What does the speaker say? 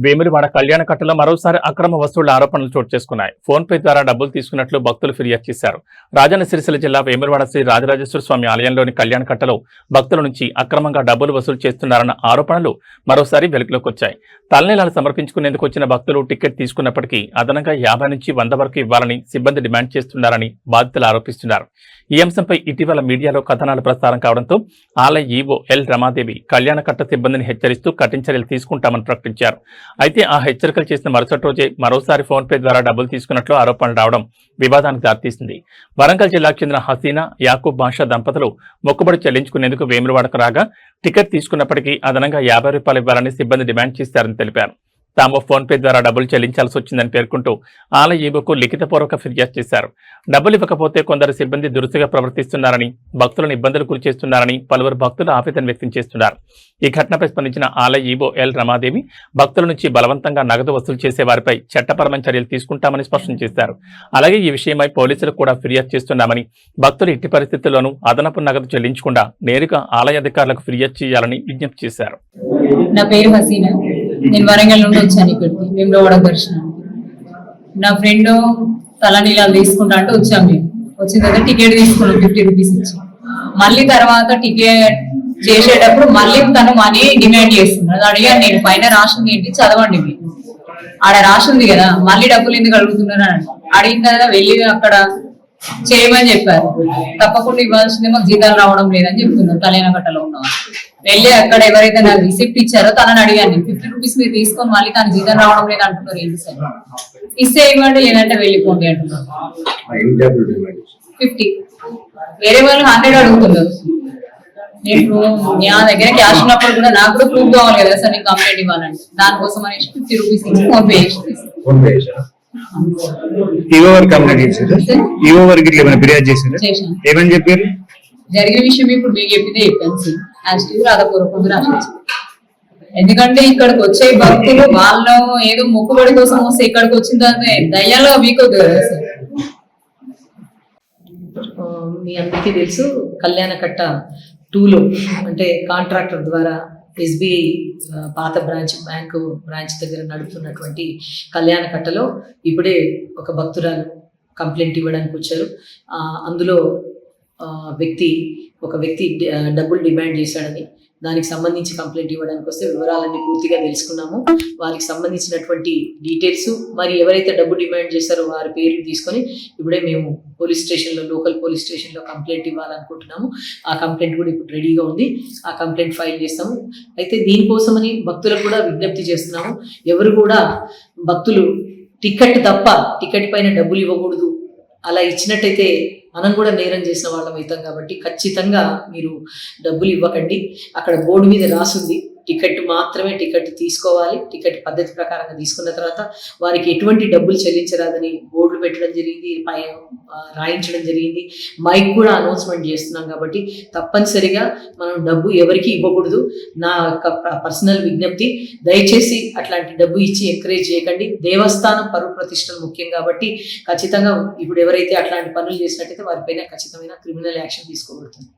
వేములవాడ కళ్యాణకట్టలో మరోసారి అక్రమ వసూళ్ల ఆరోపణలు చోటు చేసుకున్నాయి. ఫోన్ పే ద్వారా డబ్బులు తీసుకున్నట్లు భక్తులు ఫిర్యాదు చేశారు. రాజన్న సిరిసిల్ల జిల్లా వేములవాడ శ్రీ రాజరాజేశ్వర స్వామి ఆలయంలోని కళ్యాణకట్టలో భక్తుల నుంచి అక్రమంగా డబ్బులు వసూలు చేస్తున్నారన్న ఆరోపణలు మరోసారి వెలుగులోకి వచ్చాయి. తలనీలాలు సమర్పించుకునేందుకు వచ్చిన భక్తులు టికెట్ తీసుకున్నప్పటికీ అదనంగా 50 నుంచి 100 వరకు ఇవ్వాలని సిబ్బంది డిమాండ్ చేస్తున్నారని బాధితులు ఆరోపిస్తున్నారు. ఈ అంశంపై ఇటీవల మీడియాలో కథనాలు ప్రసారం కావడంతో ఆలయ ఈవో ఎల్ రమాదేవి కళ్యాణకట్ట సిబ్బందిని హెచ్చరిస్తూ కఠిన చర్యలు తీసుకుంటామని ప్రకటించారు. అయితే ఆ హెచ్చరికలు చేసిన మరుసటి రోజే మరోసారి ఫోన్ పే ద్వారా డబ్బులు తీసుకున్నట్లు ఆరోపణలు రావడం వివాదానికి దారితీసింది. వరంగల్ జిల్లాకు చెందిన హసీనా యాకూబ్ బాషా దంపతులు మొక్కుబడి చెల్లించుకునేందుకు వేములవాడకు రాగా టికెట్ తీసుకున్నప్పటికీ అదనంగా 50 రూపాయలు ఇవ్వాలని సిబ్బంది డిమాండ్ చేశారని తెలిపారు. తాము ఫోన్ పే ద్వారా డబ్బులు చెల్లించాల్సి వచ్చిందని పేర్కొంటూ ఆలయ ఈవోకు లిఖితపూర్వక ఫిర్యాదు చేశారు. డబ్బులు ఇవ్వకపోతే కొందరు సిబ్బంది దురుసుగా ప్రవర్తిస్తున్నారని, భక్తులను ఇబ్బందులు గురిచేస్తున్నారని పలువురు భక్తులు ఆవేదన వ్యక్తం చేస్తున్నారు. ఈ ఘటనపై స్పందించిన ఆలయ ఈవో ఎల్ రమాదేవి భక్తుల నుంచి బలవంతంగా నగదు వసూలు చేసే వారిపై చట్టపరమైన చర్యలు తీసుకుంటామని స్పష్టం చేశారు. అలాగే ఈ విషయమై పోలీసులకు కూడా ఫిర్యాదు చేస్తున్నామని, భక్తులు ఎట్టి పరిస్థితుల్లోనూ అదనపు నగదు చెల్లించకుండా నేరుగా ఆలయ అధికారులకు ఫిర్యాదు చేయాలని విజ్ఞప్తి చేశారు. నా పేరు హసీనా. నేను వరంగల్ నుండి వచ్చాను ఇక్కడికి వేములవాడ దర్శనానికి. నా ఫ్రెండ్ తలనీలాలు తీసుకుంటా అంటే వచ్చాము. మేము వచ్చిన తర్వాత టికెట్ తీసుకున్నాం 50 రూపీస్ ఇచ్చి. మళ్ళీ తర్వాత టికెట్ చేసేటప్పుడు మళ్ళీ తను మనీ డిమాండ్ చేస్తున్నాడు. అడిగాను నేను, పైన రాసింది ఏంటి చదవండి, మీరు ఆడ రాసింది కదా, మళ్ళీ డబ్బులు ఎందుకు అడుగుతున్నారు అని అడిగిన తర్వాత వెళ్ళి అక్కడ చేయమని చెప్పారు. తప్పకుండా ఇవ్వాల్సిందే, మాకు జీతాలు రావడం లేదని చెప్తున్నారు. కళ్యాణకట్టలో ఉన్నాం వెళ్ళి అక్కడ ఎవరైతే నాకు రిసిప్ట్ ఇచ్చారో తనని అడిగాను. 50 రూపీస్ మీరు తీసుకొని మళ్ళీ తన జీతం రావడం లేదు అంటున్నారు. ఏంటి సార్, ఇస్తే ఇవ్వండి, లేదంటే వెళ్ళిపోండి అంటున్నారు. 50, వేరే వాళ్ళు 100 అడుగుతున్నారు. నేను నా దగ్గర క్యాష్ ఉన్నప్పుడు కూడా నాకు కూడా ప్రూఫ్ కావాలి కదా సార్, నేను కంప్లైంట్ ఇవ్వాలంటే. దానికోసం అనేసి 50 రూపీస్ ఇచ్చి ఫోన్ పే చేసి జరిగిన విషయం ఇప్పుడు మీకు చెప్పిందే చెప్పాను. రాధపూర్వకంగా రాసి, ఎందుకంటే ఇక్కడికి వచ్చే భక్తులు వాళ్ళు ఏదో మొక్కుబడి కోసం వస్తే ఇక్కడికి వచ్చిన తర్వాత దయ్యాలో వీకొద్దు కదా సార్. మీ అందరికీ తెలుసు, కళ్యాణకట్ట 2లో అంటే కాంట్రాక్టర్ ద్వారా SBI పాత బ్యాంకు బ్రాంచ్ దగ్గర నడుపుతున్నటువంటి కళ్యాణకట్టలో ఇప్పుడే ఒక భక్తురాలు కంప్లైంట్ ఇవ్వడానికి వచ్చారు. అందులో ఒక వ్యక్తి డబ్బులు డిమాండ్ చేశాడని, దానికి సంబంధించి కంప్లైంట్ ఇవ్వడానికి వస్తే వివరాలన్నీ పూర్తిగా తెలుసుకున్నాము. వారికి సంబంధించినటువంటి డీటెయిల్స్, మరి ఎవరైతే డబ్బు డిమాండ్ చేశారో వారి పేర్లు తీసుకొని ఇప్పుడే మేము లోకల్ పోలీస్ స్టేషన్లో కంప్లైంట్ ఇవ్వాలనుకుంటున్నాము. ఆ కంప్లైంట్ కూడా ఇప్పుడు రెడీగా ఉంది. ఆ కంప్లైంట్ ఫైల్ చేస్తాము. అయితే దీనికోసమని భక్తులకు కూడా విజ్ఞప్తి చేస్తున్నాము. ఎవరు కూడా భక్తులు టికెట్ తప్ప టికెట్ పైన డబ్బులు ఇవ్వకూడదు. అలా ఇచ్చినట్టయితే మనం కూడా నేరం చేసిన వాళ్ళం అవుతాం. కాబట్టి ఖచ్చితంగా మీరు డబ్బులు ఇవ్వకండి. అక్కడ బోర్డు మీద రాసుంది, టికెట్ మాత్రమే టికెట్ తీసుకోవాలి. టికెట్ పద్ధతి ప్రకారంగా తీసుకున్న తర్వాత వారికి ఎటువంటి డబ్బులు చెల్లించరాదని బోర్డులు పెట్టడం జరిగింది, రాయించడం జరిగింది. మైక్ కూడా అనౌన్స్మెంట్ చేస్తున్నాం. కాబట్టి తప్పనిసరిగా మనం డబ్బు ఎవరికి ఇవ్వకూడదు. నా యొక్క పర్సనల్ విజ్ఞప్తి, దయచేసి అట్లాంటి డబ్బు ఇచ్చి ఎంకరేజ్ చేయకండి. దేవస్థానం పరువు ప్రతిష్టలు ముఖ్యం కాబట్టి ఖచ్చితంగా ఇప్పుడు ఎవరైతే అట్లాంటి పనులు చేసినట్టయితే వారిపైన ఖచ్చితమైన క్రిమినల్ యాక్షన్ తీసుకోబడుతుంది.